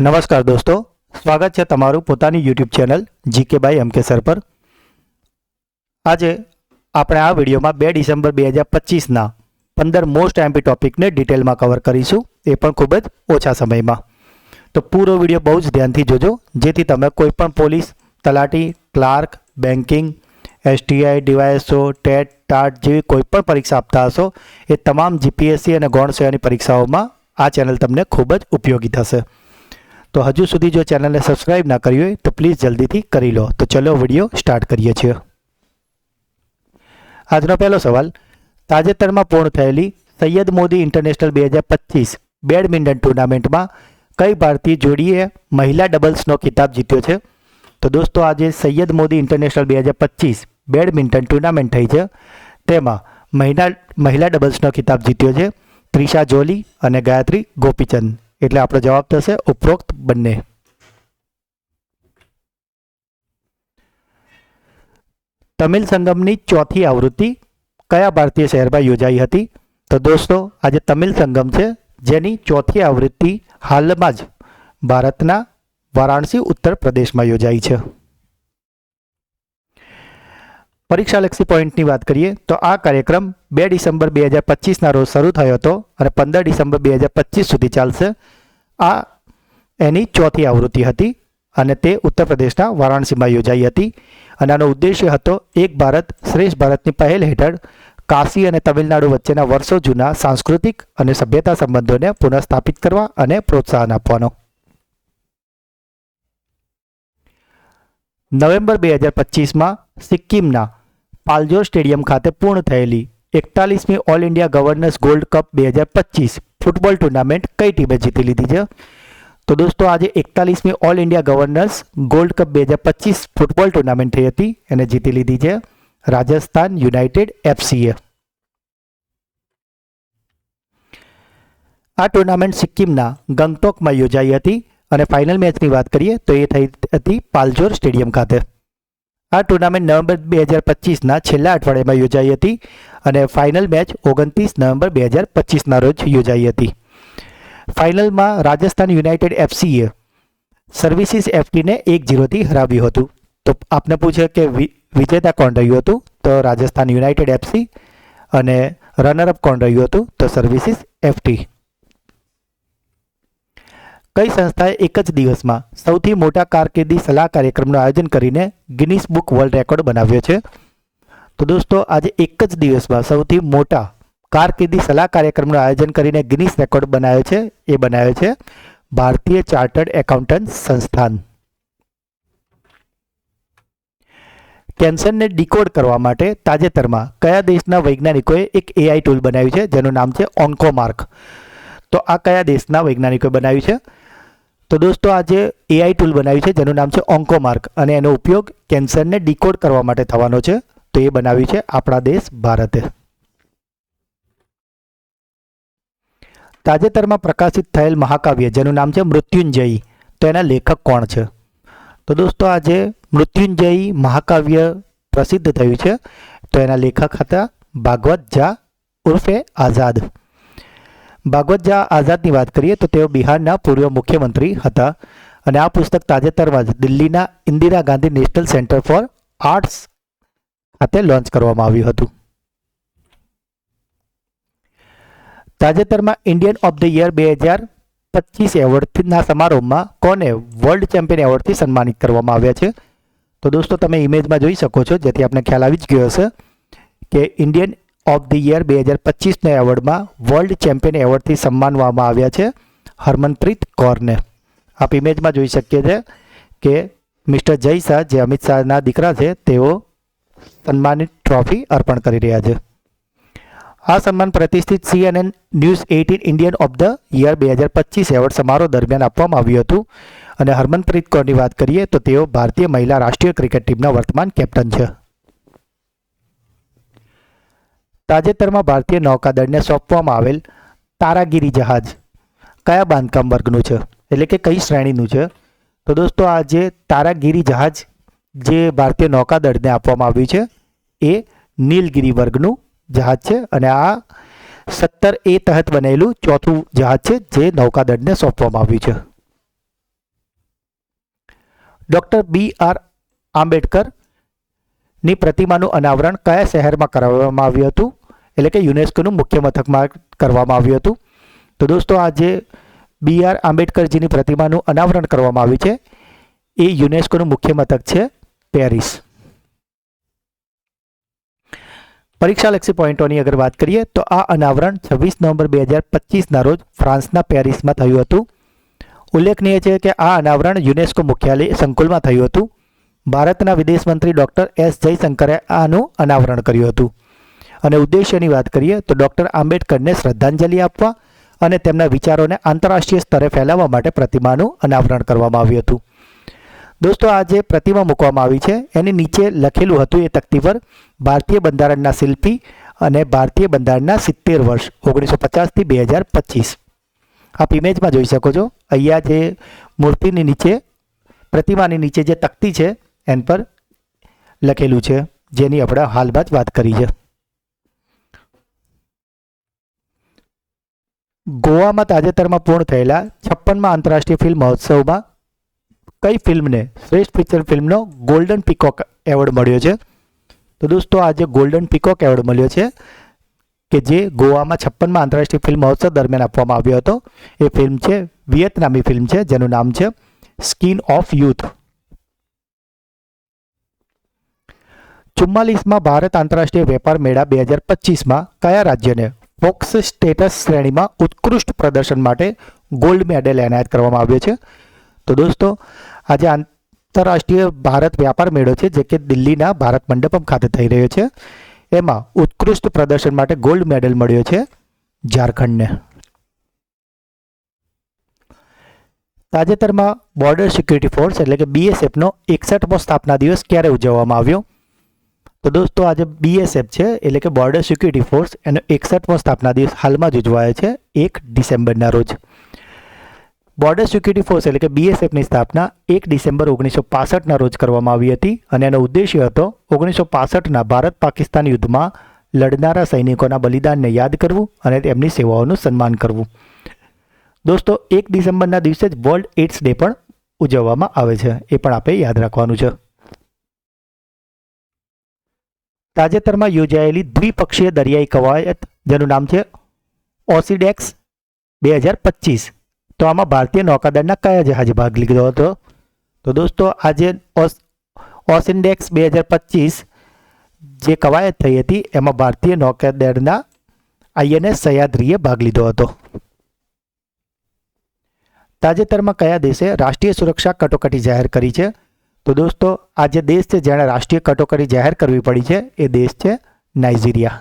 નમસ્કાર દોસ્તો, સ્વાગત છે તમારું પોતાની યુટ્યુબ ચેનલ જીકે બાય એમકે સર પર। આજે આપણે આ વિડીયોમાં 2 ડિસેમ્બર 2025ના 15 મોસ્ટ એમપી ટોપિકને ડિટેલમાં કવર કરીશું, એ પણ ખૂબ જ ઓછા સમયમાં। તો પૂરો વિડીયો બહુ જ ધ્યાનથી જોજો, જેથી તમે કોઈ પણ પોલીસ, તલાટી, clerk, banking, STI, DYSO, TET, TAT જેવી કોઈ પણ પરીક્ષા આપતા હશો એ તમામ જીપીએસસી અને ગૌણ સેવાની પરીક્ષાઓમાં આ ચેનલ તમને ખૂબ જ ઉપયોગી થશે। તો હજુ સુધી જો ચેનલને સબસ્ક્રાઇબ ના કરી હોય તો પ્લીઝ જલ્દીથી કરી લો। તો ચલો વિડીયો સ્ટાર્ટ કરીએ છીએ। આજનો પહેલો સવાલ, તાજેતરમાં પૂર્ણ થયેલી સૈયદ મોદી ઇન્ટરનેશનલ 2025 બેડમિન્ટન ટુર્નામેન્ટમાં કઈ ભારતીય જોડીએ મહિલા ડબલ્સનો ખિતાબ જીત્યો છે? તો દોસ્તો, આજે Syed Modi international 2025 badminton tournament થઈ છે, તેમાં મહિલા ડબલ્સનો ખિતાબ જીત્યો છે ત્રિષા જોલી અને ગાયત્રી ગોપીચંદ। એટલે આપણો જવાબ થશે ઉપરોક્ત બંને। તમિલ સંગમની ચોથી આવૃત્તિ કયા ભારતીય શહેરમાં યોજાઈ હતી? તો દોસ્તો, આજે તમિલ સંગમ છે જેની ચોથી આવૃત્તિ હાલમાં જ ભારતના વારાણસી ઉત્તર પ્રદેશમાં યોજાઈ છે। પરીક્ષાલક્ષી પોઈન્ટની વાત કરીએ તો આ કાર્યક્રમ 2 ડિસેમ્બર 2025ના રોજ શરૂ થયો હતો અને 15 ડિસેમ્બર 2025 સુધી ચાલશે। આ એની ચોથી આવૃત્તિ હતી અને તે ઉત્તર પ્રદેશના વારાણસીમાં યોજાઈ હતી અને આનો ઉદ્દેશ્ય હતો એક ભારત શ્રેષ્ઠ ભારતની પહેલ હેઠળ કાશી અને તમિલનાડુ વચ્ચેના વર્ષો જૂના સાંસ્કૃતિક અને સભ્યતા સંબંધોને પુનઃસ્થાપિત કરવા અને પ્રોત્સાહન આપવાનો। નવેમ્બર 2025માં સિક્કિમના પાલજોર સ્ટેડિયમ ખાતે પૂર્ણ થયેલી 41મી all India governors gold cup 2025 football tournament કઈ ટીમે જીતી લીધી છે? તો દોસ્તો, આજે 41મી all India governors gold cup 2025 football tournament થઈ હતી અને જીતી લીધી છે રાજસ્થાન યુનાઇટેડ એફસીએ। આ ટુર્નામેન્ટ સિક્કિમના ગંગટોકમાં યોજાઈ હતી અને ફાઇનલ મેચની વાત કરીએ તો એ થઈ હતી પાલજોર સ્ટેડિયમ ખાતે। આ ટુર્નામેન્ટ નવેમ્બર 2025ના છેલ્લા અઠવાડિયામાં યોજાઈ હતી અને ફાઇનલ મેચ 29 નવેમ્બર 2025ના રોજ યોજાઈ હતી। ફાઇનલમાં રાજસ્થાન યુનાઇટેડ એફસીએ સર્વિસીસ એફટીને 1-0થી હરાવ્યું હતું। તો આપને પૂછે કે વિજેતા કોણ રહ્યું હતું? તો રાજસ્થાન યુનાઇટેડ એફસી અને રનરઅપ કોણ રહ્યું હતું? તો સર્વિસીસ એફટી। કઈ સંસ્થાએ એક જ દિવસમાં સૌથી મોટા કારકિર્દી સલાહ કાર્યક્રમનું આયોજન કરીને ગિનીસ બુક વર્લ્ડ રેકોર્ડ બનાવ્યો છે? તો દોસ્તો, આજે એક જ દિવસમાં સૌથી મોટા કારકિર્દી સલાહ કાર્યક્રમનું આયોજન કરીને ગિનીસ રેકોર્ડ બનાવ્યો છે, એ બનાવ્યો છે ભારતીય ચાર્ટર્ડ એકાઉન્ટન્ટ સંસ્થાન। કેન્સરને ડીકોડ કરવા માટે તાજેતરમાં કયા દેશના વૈજ્ઞાનિકોએ એક એઆઈ ટૂલ બનાવ્યું છે જેનું નામ છે ઓન્કોમાર્ક? તો આ કયા દેશના વૈજ્ઞાનિકોએ બનાવ્યું છે? તો દોસ્તો, આજે એઆઈ ટૂલ બનાવ્યું છે જેનું નામ છે ઓન્કોમાર્ક અને એનો ઉપયોગ કેન્સરને ડીકોડ કરવા માટે થવાનો છે। તો એ બનાવ્યું છે આપણા દેશ ભારતે। તાજેતરમાં પ્રકાશિત થયેલ મહાકાવ્ય જેનું નામ છે મૃત્યુંજયી, તો એના લેખક કોણ છે? તો દોસ્તો, આજે મૃત્યુંજયી મહાકાવ્ય પ્રસિદ્ધ થયું છે, તો એના લેખક હતા ભાગવત ઝા ઉર્ફે આઝાદ। ભાગવત ઝા આઝાદની વાત કરીએ તો તેઓ બિહારના પૂર્વ મુખ્યમંત્રી હતા અને આ પુસ્તક તાજેતરમાં જ દિલ્હીના Indira Gandhi national centre for arts ખાતે લોન્ચ કરવામાં આવ્યું હતું। તાજેતરમાં ઇન્ડિયન ઓફ ધ યર 2025 એવોર્ડના સમારોહમાં કોને વર્લ્ડ ચેમ્પિયન એવોર્ડથી સન્માનિત કરવામાં આવ્યા છે? તો દોસ્તો, તમે ઇમેજમાં જોઈ શકો છો, જેથી આપણે ખ્યાલ આવી જ ગયો હશે કે ઇન્ડિયન ઓફ ધ યર 2025ના એવોર્ડમાં વર્લ્ડ ચેમ્પિયન એવોર્ડથી સન્માનવામાં આવ્યા છે હરમનપ્રીત કૌરને। આપ ઇમેજમાં જોઈ શકીએ છીએ કે મિસ્ટર જય શાહ, જે અમિત શાહના દીકરા છે, તેઓ સન્માનિત ટ્રોફી અર્પણ કરી રહ્યા છે। આ સન્માન પ્રતિષ્ઠિત CNN news 18 Indian of the year 2025 award સમારોહ દરમિયાન આપવામાં આવ્યું હતું અને હરમનપ્રીત કૌરની વાત કરીએ તો તેઓ ભારતીય મહિલા રાષ્ટ્રીય ક્રિકેટ ટીમના વર્તમાન કેપ્ટન છે। તાજેતરમાં ભારતીય નૌકાદળને સોંપવામાં આવેલ તારાગીરી જહાજ કયા બાંધકામ વર્ગનું છે, એટલે કે કઈ શ્રેણીનું છે? તો દોસ્તો, આ જે તારાગીરી જહાજ જે ભારતીય નૌકાદળને આપવામાં આવ્યું છે એ નીલગિરી વર્ગનું જહાજ છે અને આ 17A તહત બનેલું ચોથું જહાજ છે જે નૌકાદળને સોંપવામાં આવ્યું છે। ડૉક્ટર BR આંબેડકરની પ્રતિમાનું અનાવરણ કયા શહેરમાં કરવામાં આવ્યું હતું? એટલે કે યુનેસ્કોનું મુખ્ય મથકમાં કરવામાં આવ્યું હતું. તો દોસ્તો આ જે BR આંબેડકરજીની પ્રતિમાનું અનાવરણ કરવામાં આવ્યું છે એ યુનેસ્કોનું મુખ્ય મથક છે પેરિસ. પરીક્ષાલક્ષી પોઈન્ટોની અગર વાત કરીએ તો આ અનાવરણ 26 નવેમ્બર 2025ના રોજ ફ્રાન્સના પેરિસમાં થયું હતું. ઉલ્લેખનીય છે કે આ અનાવરણ યુનેસ્કો મુખ્યાલય સંકુલમાં થયું હતું. ભારતના વિદેશ મંત્રી ડૉક્ટર S જયશંકરે આનું અનાવરણ કર્યું હતું. અને ઉદ્દેશ્યની વાત કરીએ તો ડૉક્ટર આંબેડકરને શ્રદ્ધાંજલિ આપવા અને તેમના વિચારોને આંતરરાષ્ટ્રીય સ્તરે ફેલાવવા માટે પ્રતિમાનું અનાવરણ કરવામાં આવ્યું હતું. દોસ્તો આ જે પ્રતિમા મૂકવામાં આવી છે એની નીચે લખેલું હતું એ તકતી પર ભારતીય બંધારણના શિલ્પી અને ભારતીય બંધારણના 70 વર્ષ 1950 થી 2025. આપ ઇમેજમાં જોઈ શકો છો. અહીંયા જે મૂર્તિની નીચે પ્રતિમાની નીચે જે તકતી છે એન પર લખેલું છે જેની આપણે હાલમાં જ વાત કરી છે. ગોવામાં તાજેતરમાં પૂર્ણ થયેલા 56મા આંતરરાષ્ટ્રીય ફિલ્મ મહોત્સવમાં કઈ ફિલ્મને શ્રેષ્ઠ ફીચર ફિલ્મનો ગોલ્ડન પીકોક એવોર્ડ મળ્યો છે? તો દોસ્તો આ જે ગોલ્ડન પીકોક એવોર્ડ મળ્યો છે કે જે ગોવામાં 56મા આંતરરાષ્ટ્રીય ફિલ્મ મહોત્સવ દરમિયાન આપવામાં આવ્યો હતો એ ફિલ્મ છે વિયેતનામી ફિલ્મ છે જેનું નામ છે સ્કિન ઓફ યુથ. 44મા ભારત આંતરરાષ્ટ્રીય વેપાર મેળા 2025માં કયા રાજ્યને ફોક્સ સ્ટેટસ શ્રેણીમાં ઉત્કૃષ્ટ પ્રદર્શન માટે ગોલ્ડ મેડલ એનાયત કરવામાં આવ્યો છે? તો દોસ્તો આજે આંતરરાષ્ટ્રીય ભારત વ્યાપાર મેળો છે જે કે દિલ્હીના ભારત મંડપમ ખાતે થઈ રહ્યો છે. એમાં ઉત્કૃષ્ટ પ્રદર્શન માટે ગોલ્ડ મેડલ મળ્યો છે ઝારખંડને. તાજેતરમાં બોર્ડર સિક્યુરિટી ફોર્સ એટલે કે BSFનો 61મો સ્થાપના દિવસ ક્યારે ઉજવવામાં આવ્યો? તો દોસ્તો આજે BSF છે એટલે કે બોર્ડર સિક્યુરિટી ફોર્સ એનો 61મો સ્થાપના દિવસ હાલમાં જ ઉજવાયો છે 1 ડિસેમ્બરના રોજ. બોર્ડર સિક્યુરિટી ફોર્સ એટલે કે BSFની સ્થાપના 1 ડિસેમ્બર 1965ના રોજ કરવામાં આવી હતી અને એનો ઉદ્દેશ્ય હતો 1965ના ભારત પાકિસ્તાન યુદ્ધમાં લડનારા સૈનિકોના બલિદાનને યાદ કરવું અને તેમની સેવાઓનું સન્માન કરવું. દોસ્તો 1 ડિસેમ્બરના દિવસે જ વર્લ્ડ એઇડ્સ ડે પણ ઉજવવામાં આવે છે, એ પણ આપણે યાદ રાખવાનું છે. તાજેતરમાં યોજાયેલી દ્વિપક્ષીય દરિયાઈ કવાયત જેનું નામ છે ઓસિડેક્સ 2025, તો આમાં ભારતીય નૌકાદળના કયા જહાજે ભાગ લીધો હતો? તો દોસ્તો આજે ઓસિડેક્સ 2025 જે કવાયત થઈ હતી એમાં ભારતીય નૌકાદળના INS સહ્યાદ્રીએ ભાગ લીધો હતો. તાજેતરમાં કયા દેશે રાષ્ટ્રીય સુરક્ષા કટોકટી જાહેર કરી છે? તો દોસ્તો આ જે દેશ છે જેણે રાષ્ટ્રીય કટોકટી જાહેર કરવી પડી છે એ દેશ છે નાઇજીરિયા.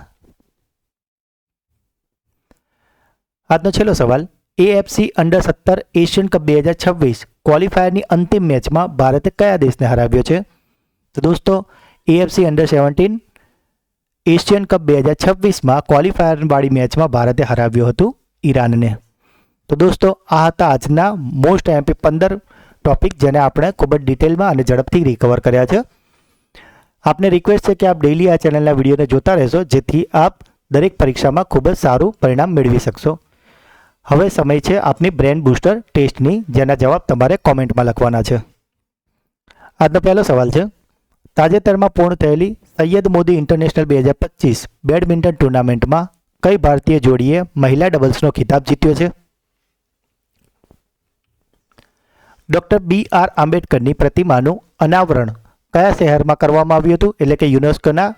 આજનો છેલ્લો સવાલ, AFC અંડર-17 એશિયન કપ 2026 ક્વોલિફાયરની અંતિમ મેચમાં ભારતે કયા દેશને હરાવ્યો છે? તો દોસ્તો AFC અંડર-17 એશિયન કપ 2026માં ક્વોલિફાયરવાળી મેચમાં ભારતે હરાવ્યું હતું ઈરાનને. તો દોસ્તો આ હતા આજના મોસ્ટ MP 15 ટોપિક જેને આપણે ખૂબ જ ડિટેલમાં અને ઝડપથી રિકવર કર્યા છે. આપને રિક્વેસ્ટ છે કે આપ ડેઇલી આ ચેનલના વિડીયોને જોતા રહેશો જેથી આપ દરેક પરીક્ષામાં ખૂબ જ સારું પરિણામ મેળવી શકશો. હવે સમય છે આપની બ્રેન બૂસ્ટર ટેસ્ટની જેના જવાબ તમારે કોમેન્ટમાં લખવાના છે. આજનો પહેલો સવાલ છે, તાજેતરમાં પૂર્ણ થયેલી સૈયદ મોદી ઇન્ટરનેશનલ 2025 બેડમિન્ટન ટુર્નામેન્ટમાં કઈ ભારતીય જોડીએ મહિલા ડબલ્સનો ખિતાબ જીત્યો છે? ડૉક્ટર BR આંબેડકરની પ્રતિમાનું અનાવરણ કયા શહેરમાં કરવામાં આવ્યું હતું? એટલે કે યુનેસ્કોના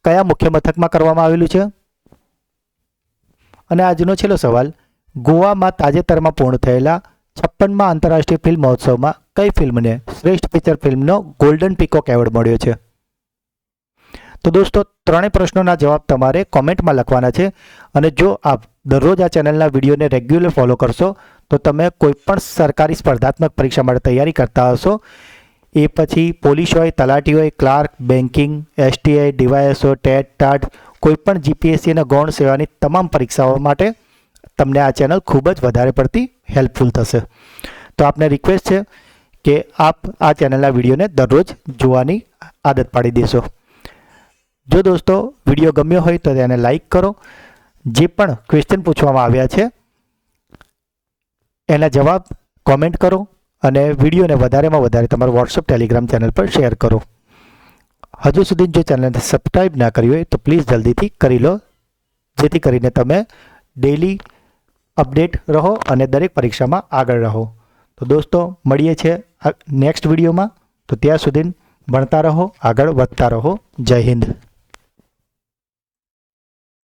કયા મુખ્ય મથકમાં કરવામાં આવેલું છે? અને આજનો છેલ્લો સવાલ, ગોવામાં તાજેતરમાં પૂર્ણ થયેલા 56મા આંતરરાષ્ટ્રીય ફિલ્મ મહોત્સવમાં કઈ ફિલ્મને શ્રેષ્ઠ ફીચર ફિલ્મનો ગોલ્ડન પીકોક એવોર્ડ મળ્યો છે? તો દોસ્તો ત્રણેય પ્રશ્નોના જવાબ તમારે કોમેન્ટમાં લખવાના છે. અને જો આપ દરરોજ આ ચેનલના વિડીયોને રેગ્યુલર ફોલો કરશો તો તમે કોઈપણ સરકારી સ્પર્ધાત્મક પરીક્ષા માટે તૈયારી કરતા હશો, એ પછી પોલીસ હોય, તલાટી હોય, clerk, banking, STI, DYSO, TET, TAT, કોઈપણ GPSC અને ગૌણ સેવાની તમામ પરીક્ષાઓ માટે તમને આ ચેનલ ખૂબ જ વધારે પડતી હેલ્પફુલ થશે. તો આપને રિક્વેસ્ટ છે કે આપ આ ચેનલના વિડીયોને દરરોજ જોવાની આદત પાડી દેશો. જો દોસ્તો વિડીયો ગમ્યો હોય તો તેને લાઈક કરો. જે પણ ક્વેશ્ચન પૂછવામાં આવ્યા છે એના જવાબ કોમેન્ટ કરો અને વિડીયોને વધારેમાં વધારે તમારા વોટ્સઅપ ટેલિગ્રામ ચેનલ પર શેર કરો. હજુ સુધી જો ચેનલને સબસ્ક્રાઈબ ના કરી હોય તો પ્લીઝ જલ્દીથી કરી લો, જેથી કરીને તમે ડેઈલી અપડેટ રહો અને દરેક પરીક્ષામાં આગળ રહો. તો દોસ્તો મળીએ છીએ નેક્સ્ટ વિડીયોમાં. તો ત્યાં સુધી ભણતા રહો, આગળ વધતા રહો. જય હિન્દ.